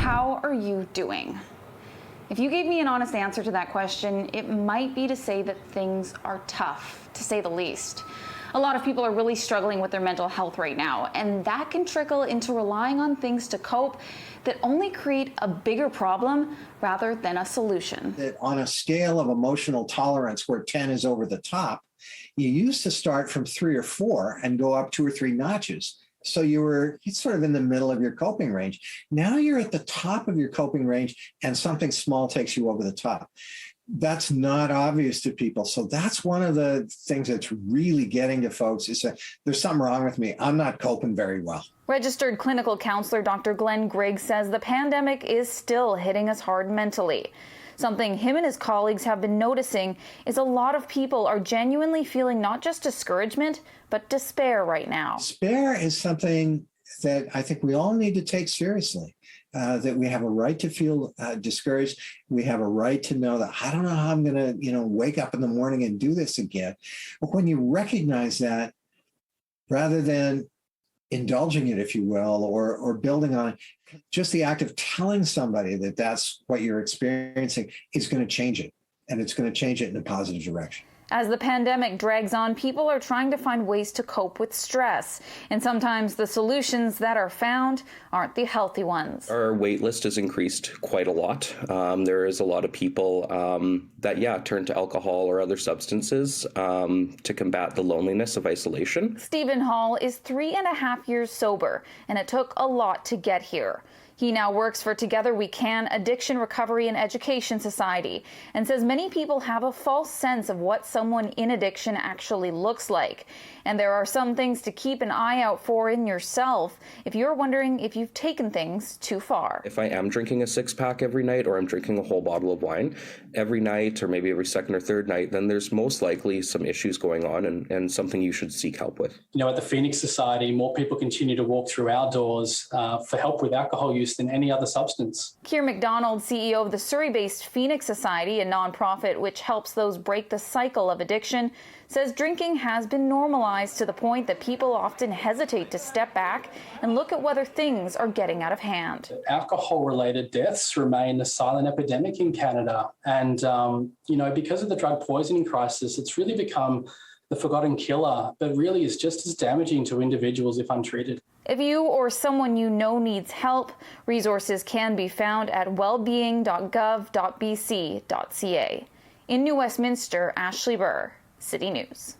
how are you doing? If you gave me an honest answer to that question, it might be to say that things are tough, to say the least. A lot of people are really struggling with their mental health right now, and that can trickle into relying on things to cope that only create a bigger problem rather than a solution. That on a scale of emotional tolerance where 10 is over the top, you used to start from 3 or 4 and go up 2 or 3 notches. So you're sort of in the middle of your coping range. Now you're at the top of your coping range and something small takes you over the top. That's not obvious to people. So that's one of the things that's really getting to folks is that there's something wrong with me. I'm not coping very well. Registered clinical counselor Dr. Glenn Griggs says the pandemic is still hitting us hard mentally. Something him and his colleagues have been noticing is a lot of people are genuinely feeling not just discouragement, but despair right now. Despair is something that I think we all need to take seriously, that we have a right to feel discouraged. We have a right to know that I don't know how I'm going to, wake up in the morning and do this again. But when you recognize that, rather than indulging it, if you will, or building on it, just the act of telling somebody that that's what you're experiencing is going to change it. And it's going to change it in a positive direction. As the pandemic drags on, people are trying to find ways to cope with stress. And sometimes the solutions that are found aren't the healthy ones. Our wait list has increased quite a lot. There is a lot of people that turn to alcohol or other substances to combat the loneliness of isolation. Stephen Hall is 3.5 years sober, and it took a lot to get here. He now works for Together We Can, Addiction Recovery and Education Society, and says many people have a false sense of what someone in addiction actually looks like. And there are some things to keep an eye out for in yourself if you're wondering if you've taken things too far. If I am drinking a 6-pack every night, or I'm drinking a whole bottle of wine every night, or maybe every second or third night, then there's most likely some issues going on and something you should seek help with. At the Phoenix Society, more people continue to walk through our doors for help with alcohol use than any other substance. Keir McDonald, CEO of the Surrey-based Phoenix Society, a nonprofit which helps those break the cycle of addiction, says drinking has been normalized to the point that people often hesitate to step back and look at whether things are getting out of hand. Alcohol-related deaths remain a silent epidemic in Canada. And, because of the drug poisoning crisis, it's really become the forgotten killer, but really is just as damaging to individuals if untreated. If you or someone you know needs help, resources can be found at wellbeing.gov.bc.ca. In New Westminster, Ashley Burr, City News.